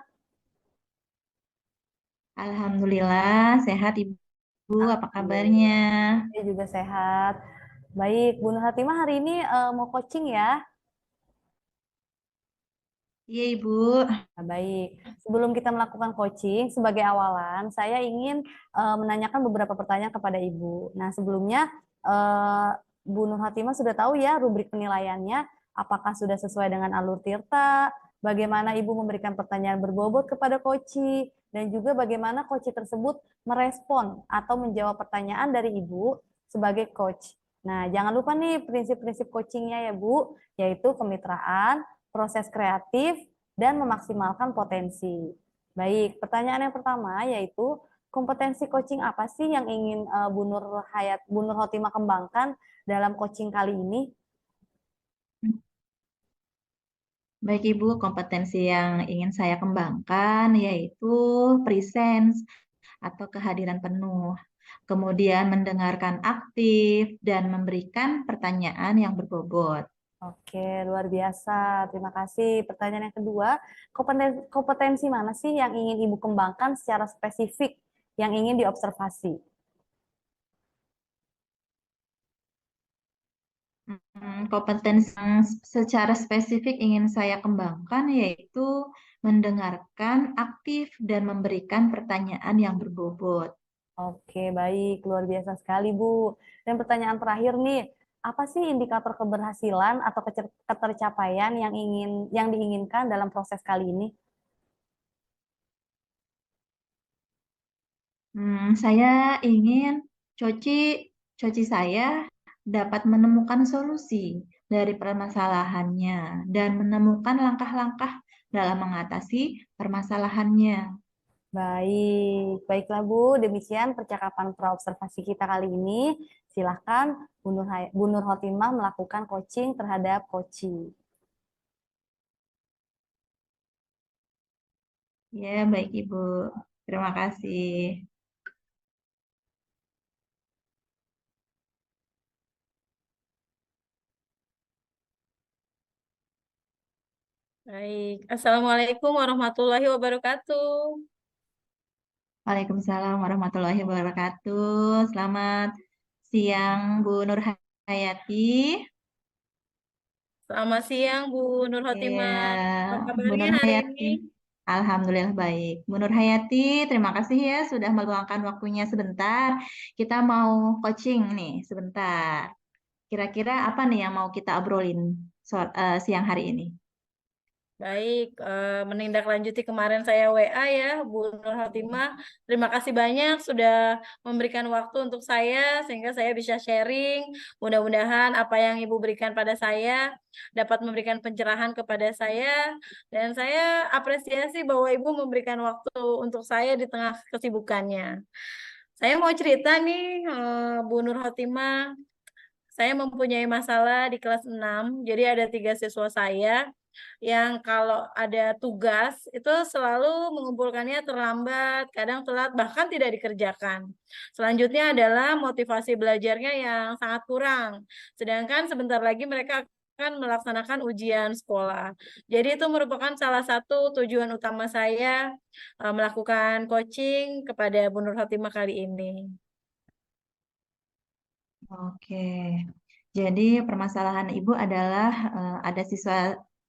Alhamdulillah sehat Ibu. Apa kabarnya? Saya juga sehat. Baik, Bu Nur Hatimah hari ini mau coaching ya? Iya Ibu. Nah, baik, sebelum kita melakukan coaching, sebagai awalan, saya ingin menanyakan beberapa pertanyaan kepada Ibu. Nah, sebelumnya, Bu Nur Hatimah sudah tahu ya rubrik penilaiannya, apakah sudah sesuai dengan alur Tirta, bagaimana Ibu memberikan pertanyaan berbobot kepada coachee, dan juga bagaimana coachee tersebut merespon atau menjawab pertanyaan dari Ibu sebagai coach. Nah, jangan lupa nih prinsip-prinsip coachingnya ya Bu, yaitu kemitraan, proses kreatif, dan memaksimalkan potensi. Baik, pertanyaan yang pertama yaitu kompetensi coaching apa sih yang ingin Bu Nur Hotimah kembangkan dalam coaching kali ini? Baik Ibu, kompetensi yang ingin saya kembangkan yaitu presence atau kehadiran penuh. Kemudian mendengarkan aktif dan memberikan pertanyaan yang berbobot. Oke, luar biasa. Terima kasih. Pertanyaan yang kedua, kompetensi mana sih yang ingin Ibu kembangkan secara spesifik yang ingin diobservasi? Kompetensi yang secara spesifik ingin saya kembangkan yaitu mendengarkan aktif dan memberikan pertanyaan yang berbobot. Oke, baik. Luar biasa sekali, Bu. Dan pertanyaan terakhir nih, apa sih indikator keberhasilan atau ketercapaian yang diinginkan dalam proses kali ini? Saya ingin Coci Coci saya dapat menemukan solusi dari permasalahannya dan menemukan langkah-langkah dalam mengatasi permasalahannya. Baiklah Bu, demikian percakapan praobservasi kita kali ini. Silahkan Bu Nur Hotimah melakukan coaching terhadap Koci. Ya, baik Ibu. Terima kasih. Baik. Assalamualaikum warahmatullahi wabarakatuh. Waalaikumsalam warahmatullahi wabarakatuh. Selamat siang Bu Nur Hayati. Selamat siang Bu Nur Ya, Hotimah. Apa Bu kabarnya Nur hari ini? Hayati. Alhamdulillah baik. Bu Nur Hayati, terima kasih ya sudah meluangkan waktunya sebentar. Kita mau coaching nih sebentar. Kira-kira apa nih yang mau kita obrolin siang hari ini? Baik, menindaklanjuti kemarin saya WA ya, Bu Nur Hotimah. Terima kasih banyak sudah memberikan waktu untuk saya sehingga saya bisa sharing. Mudah-mudahan apa yang Ibu berikan pada saya dapat memberikan pencerahan kepada saya dan saya apresiasi bahwa Ibu memberikan waktu untuk saya di tengah kesibukannya. Saya mau cerita nih, Bu Nur Hotimah. Saya mempunyai masalah di kelas 6, jadi ada 3 siswa saya yang kalau ada tugas itu selalu mengumpulkannya terlambat, kadang telat, bahkan tidak dikerjakan. Selanjutnya adalah motivasi belajarnya yang sangat kurang, sedangkan sebentar lagi mereka akan melaksanakan ujian sekolah. Jadi itu merupakan salah satu tujuan utama saya melakukan coaching kepada Bu Nur Khotimah kali ini. Oke, jadi permasalahan Ibu adalah ada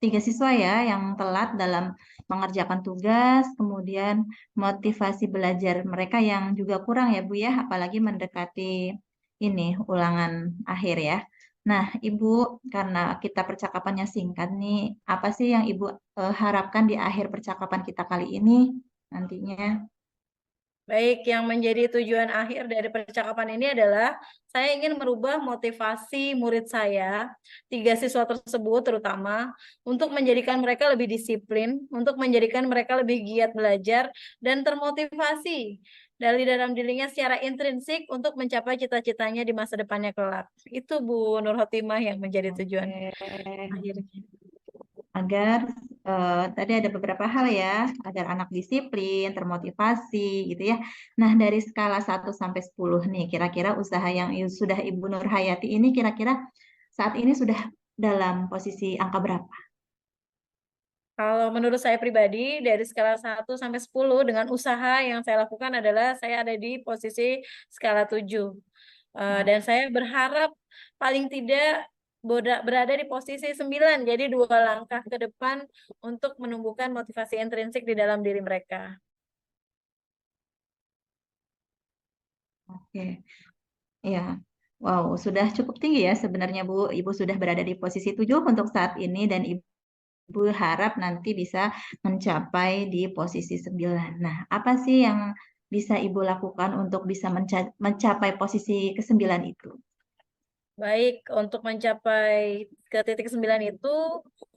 tiga siswa ya yang telat dalam mengerjakan tugas, kemudian motivasi belajar mereka yang juga kurang ya Bu ya, apalagi mendekati ini ulangan akhir ya. Nah, Ibu, karena kita percakapannya singkat nih, apa sih yang Ibu harapkan di akhir percakapan kita kali ini nantinya? Baik, yang menjadi tujuan akhir dari percakapan ini adalah saya ingin merubah motivasi murid saya, 3 siswa tersebut terutama, untuk menjadikan mereka lebih disiplin, untuk menjadikan mereka lebih giat belajar, dan termotivasi dari dalam dirinya secara intrinsik untuk mencapai cita-citanya di masa depannya kelak. Itu Bu Nur Khotimah yang menjadi tujuan Oke. akhirnya. Agar tadi ada beberapa hal ya, agar anak disiplin, termotivasi gitu ya. Nah, dari skala 1 sampai 10 nih, kira-kira usaha yang sudah Ibu Nur Hayati ini kira-kira saat ini sudah dalam posisi angka berapa? Kalau menurut saya pribadi, dari skala 1 sampai 10 dengan usaha yang saya lakukan adalah saya ada di posisi skala 7. Dan saya berharap paling tidak berada di posisi 9, jadi 2 langkah ke depan untuk menumbuhkan motivasi intrinsik di dalam diri mereka. Oke, ya. Wow, sudah cukup tinggi ya sebenarnya Bu. Ibu sudah berada di posisi 7 untuk saat ini dan Ibu harap nanti bisa mencapai di posisi 9. Nah, apa sih yang bisa Ibu lakukan untuk bisa mencapai posisi ke-9 itu? Baik, untuk mencapai ke titik 9 itu,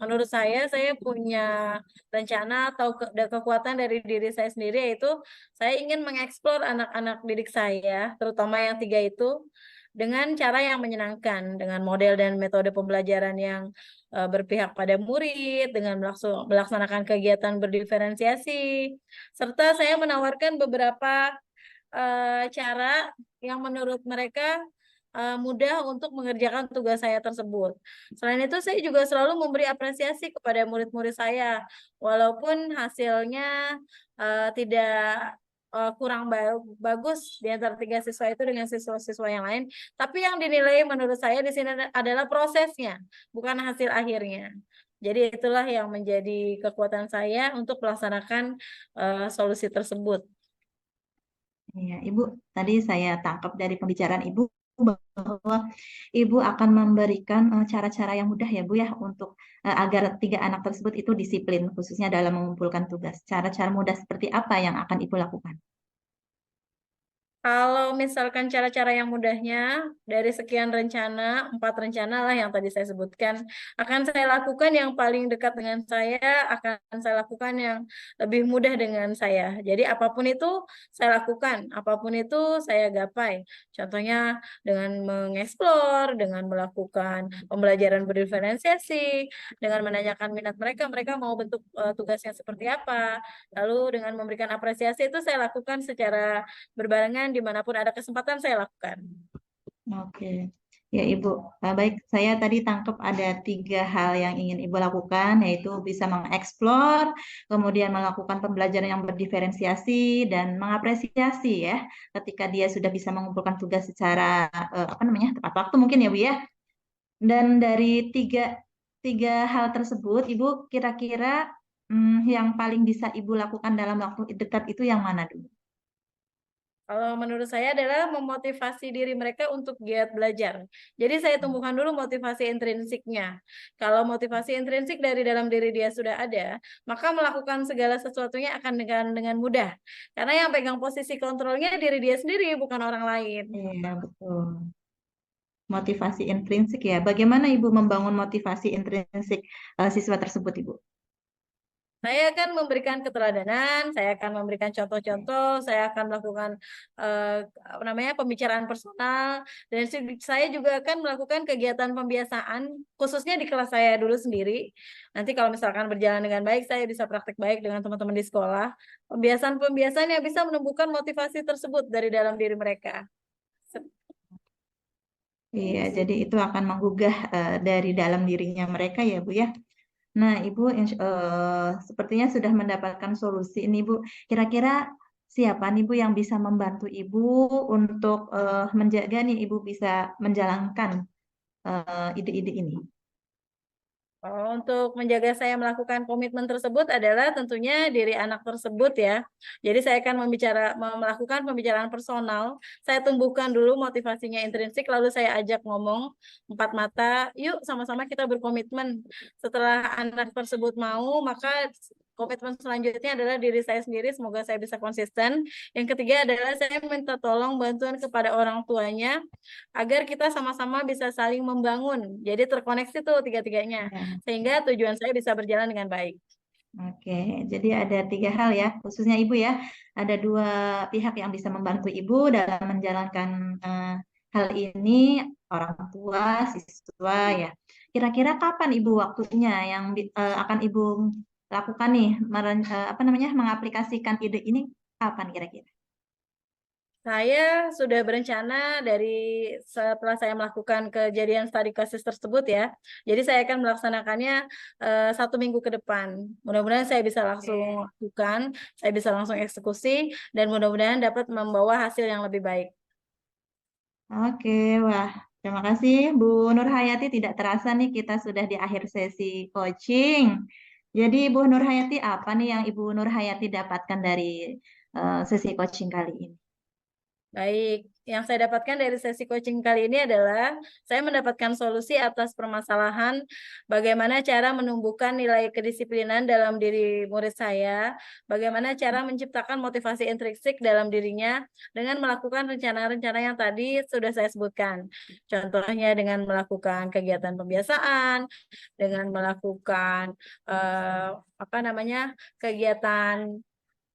menurut saya punya rencana atau kekuatan dari diri saya sendiri, yaitu saya ingin mengeksplor anak-anak didik saya, terutama yang 3 itu, dengan cara yang menyenangkan, dengan model dan metode pembelajaran yang berpihak pada murid, dengan melaksanakan kegiatan berdiferensiasi, serta saya menawarkan beberapa cara yang menurut mereka mudah untuk mengerjakan tugas saya tersebut. Selain itu, saya juga selalu memberi apresiasi kepada murid-murid saya, walaupun hasilnya tidak kurang bagus di antara 3 siswa itu dengan siswa-siswa yang lain, tapi yang dinilai menurut saya di sini adalah prosesnya, bukan hasil akhirnya. Jadi itulah yang menjadi kekuatan saya untuk melaksanakan solusi tersebut. Ya, Ibu, tadi saya tangkap dari pembicaraan Ibu bahwa Ibu akan memberikan cara-cara yang mudah ya Bu ya untuk agar 3 anak tersebut itu disiplin khususnya dalam mengumpulkan tugas. Cara-cara mudah seperti apa yang akan Ibu lakukan? Kalau misalkan cara-cara yang mudahnya dari sekian rencana, 4 rencana lah yang tadi saya sebutkan, akan saya lakukan yang paling dekat dengan saya, akan saya lakukan yang lebih mudah dengan saya. Jadi apapun itu saya lakukan, apapun itu saya gapai. Contohnya dengan mengeksplor, dengan melakukan pembelajaran berdiferensiasi, dengan menanyakan minat mereka, mereka mau bentuk tugasnya seperti apa. Lalu dengan memberikan apresiasi itu saya lakukan secara berbarengan dimanapun ada kesempatan saya lakukan. Oke, ya Ibu. Baik, saya tadi tangkap ada 3 hal yang ingin Ibu lakukan, yaitu bisa mengeksplor, kemudian melakukan pembelajaran yang berdiferensiasi, dan mengapresiasi ya, ketika dia sudah bisa mengumpulkan tugas secara apa namanya tepat waktu mungkin ya Bu ya. Dan dari tiga hal tersebut, Ibu kira-kira yang paling bisa Ibu lakukan dalam waktu dekat itu yang mana dulu? Kalau menurut saya adalah memotivasi diri mereka untuk giat belajar. Jadi saya tumbuhkan dulu motivasi intrinsiknya. Kalau motivasi intrinsik dari dalam diri dia sudah ada, maka melakukan segala sesuatunya akan dengan mudah. Karena yang pegang posisi kontrolnya diri dia sendiri, bukan orang lain. Iya, betul. Motivasi intrinsik ya. Bagaimana Ibu membangun motivasi intrinsik siswa tersebut, Ibu? Saya akan memberikan keteladanan, saya akan memberikan contoh-contoh, saya akan melakukan apa namanya pembicaraan personal, dan saya juga akan melakukan kegiatan pembiasaan, khususnya di kelas saya dulu sendiri. Nanti kalau misalkan berjalan dengan baik, saya bisa praktek baik dengan teman-teman di sekolah. Pembiasaan-pembiasaan yang bisa menumbuhkan motivasi tersebut dari dalam diri mereka. Iya, jadi itu akan menggugah dari dalam dirinya mereka ya, Bu ya. Nah, Ibu sepertinya sudah mendapatkan solusi ini, Bu. Kira-kira siapa nih, Bu, yang bisa membantu Ibu untuk menjaga nih Ibu bisa menjalankan ide-ide ini? Untuk menjaga saya melakukan komitmen tersebut adalah tentunya diri anak tersebut ya. Jadi saya akan melakukan pembicaraan personal. Saya tumbuhkan dulu motivasinya intrinsik, lalu saya ajak ngomong 4 mata, yuk sama-sama kita berkomitmen. Setelah anak tersebut mau, maka komitmen selanjutnya adalah diri saya sendiri, semoga saya bisa konsisten. Yang ketiga adalah saya minta tolong bantuan kepada orang tuanya, agar kita sama-sama bisa saling membangun. Jadi terkoneksi tuh tiga-tiganya, Ya. sehingga tujuan saya bisa berjalan dengan baik. Oke, jadi ada 3 hal ya, khususnya Ibu ya. Ada 2 pihak yang bisa membantu Ibu dalam menjalankan hal ini, orang tua, siswa ya. Kira-kira kapan Ibu waktunya yang akan Ibu lakukan nih, apa namanya, mengaplikasikan ide ini kapan kira-kira? Saya sudah berencana dari setelah saya melakukan kejadian studi kasus tersebut ya. Jadi saya akan melaksanakannya 1 minggu ke depan. Mudah-mudahan saya bisa langsung lakukan, saya bisa langsung eksekusi, dan mudah-mudahan dapat membawa hasil yang lebih baik. Oke, wah, terima kasih Bu Nur Hayati. Tidak terasa nih kita sudah di akhir sesi coaching. Jadi Bu Nur Hayati, apa nih yang Ibu Nur Hayati dapatkan dari sesi coaching kali ini? Baik, yang saya dapatkan dari sesi coaching kali ini adalah saya mendapatkan solusi atas permasalahan bagaimana cara menumbuhkan nilai kedisiplinan dalam diri murid saya, bagaimana cara menciptakan motivasi intrinsik dalam dirinya dengan melakukan rencana-rencana yang tadi sudah saya sebutkan. Contohnya dengan melakukan kegiatan pembiasaan, dengan melakukan apa namanya kegiatan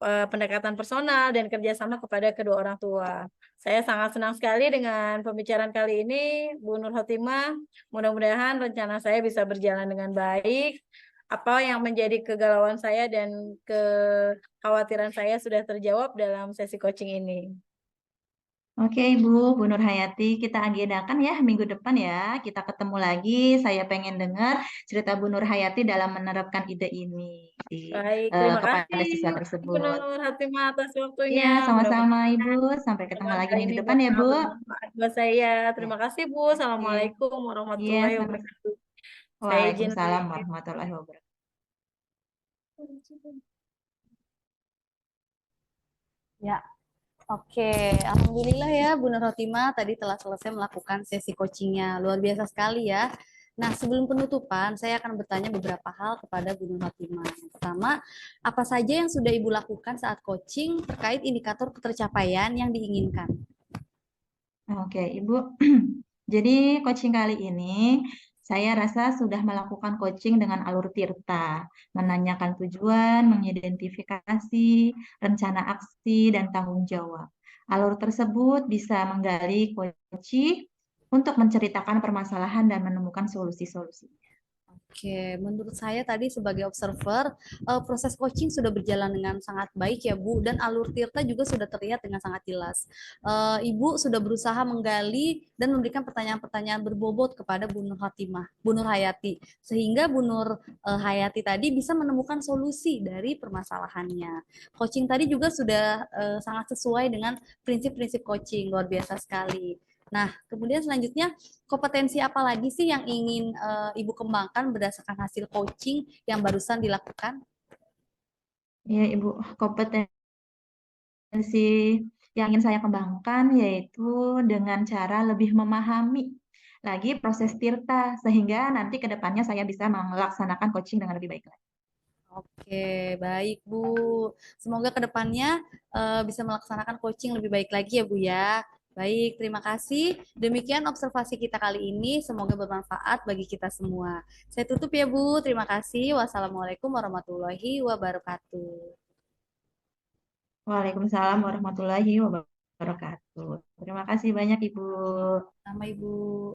pendekatan personal dan kerjasama kepada kedua orang tua. Saya sangat senang sekali dengan pembicaraan kali ini, Bu Nur Hotimah. Mudah-mudahan rencana saya bisa berjalan dengan baik. Apa yang menjadi kegalauan saya dan kekhawatiran saya sudah terjawab dalam sesi coaching ini. Oke Ibu, Bu Nur Hayati, kita agendakan ya minggu depan ya. Kita ketemu lagi. Saya pengen dengar cerita Bu Nur Hayati dalam menerapkan ide ini Baik, terima kepada kasih siswa Bu tersebut. Nur Hatimah atas waktunya. Iya, sama-sama Ibu. Mudah-mudahan Sampai ketemu lagi kali minggu ini depan ya bakal Bu. bermanfaat buat saya. Ya, Terima kasih Bu. oke. Assalamualaikum Iya, warahmatullahi sama. wabarakatuh. Saya izin Waalaikumsalam warahmatullahi wabarakatuh. Ya, Oke, alhamdulillah ya Bu Nur Hotimah tadi telah selesai melakukan sesi coachingnya. Luar biasa sekali ya. Nah, sebelum penutupan, saya akan bertanya beberapa hal kepada Bu Nur Hotimah. Yang pertama, apa saja yang sudah Ibu lakukan saat coaching terkait indikator ketercapaian yang diinginkan? Oke, Ibu. Jadi coaching kali ini saya rasa sudah melakukan coaching dengan alur Tirta, menanyakan tujuan, mengidentifikasi rencana aksi dan tanggung jawab. Alur tersebut bisa menggali coaching untuk menceritakan permasalahan dan menemukan solusi-solusi. Oke, menurut saya tadi sebagai observer, proses coaching sudah berjalan dengan sangat baik ya Bu, dan alur Tirta juga sudah terlihat dengan sangat jelas. Ibu sudah berusaha menggali dan memberikan pertanyaan-pertanyaan berbobot kepada Bu Nur Hatimah, Bu Nur Hayati, sehingga Bu Nur Hayati tadi bisa menemukan solusi dari permasalahannya. Coaching tadi juga sudah sangat sesuai dengan prinsip-prinsip coaching, luar biasa sekali. Nah, kemudian selanjutnya kompetensi apa lagi sih yang ingin Ibu kembangkan berdasarkan hasil coaching yang barusan dilakukan? Ya, Ibu, kompetensi yang ingin saya kembangkan yaitu dengan cara lebih memahami lagi proses Tirta, sehingga nanti ke depannya saya bisa melaksanakan coaching dengan lebih baik lagi. Oke, baik Bu. Semoga kedepannya bisa melaksanakan coaching lebih baik lagi ya Bu ya. Baik, terima kasih. Demikian observasi kita kali ini. Semoga bermanfaat bagi kita semua. Saya tutup ya Bu. Terima kasih. Wassalamualaikum warahmatullahi wabarakatuh. Waalaikumsalam warahmatullahi wabarakatuh. Terima kasih banyak, Ibu. Sama Ibu.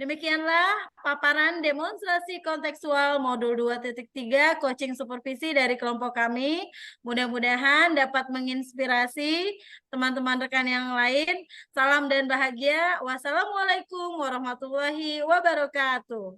Demikianlah paparan demonstrasi kontekstual modul 2.3 coaching supervisi dari kelompok kami. Mudah-mudahan dapat menginspirasi teman-teman rekan yang lain. Salam dan bahagia. Wassalamualaikum warahmatullahi wabarakatuh.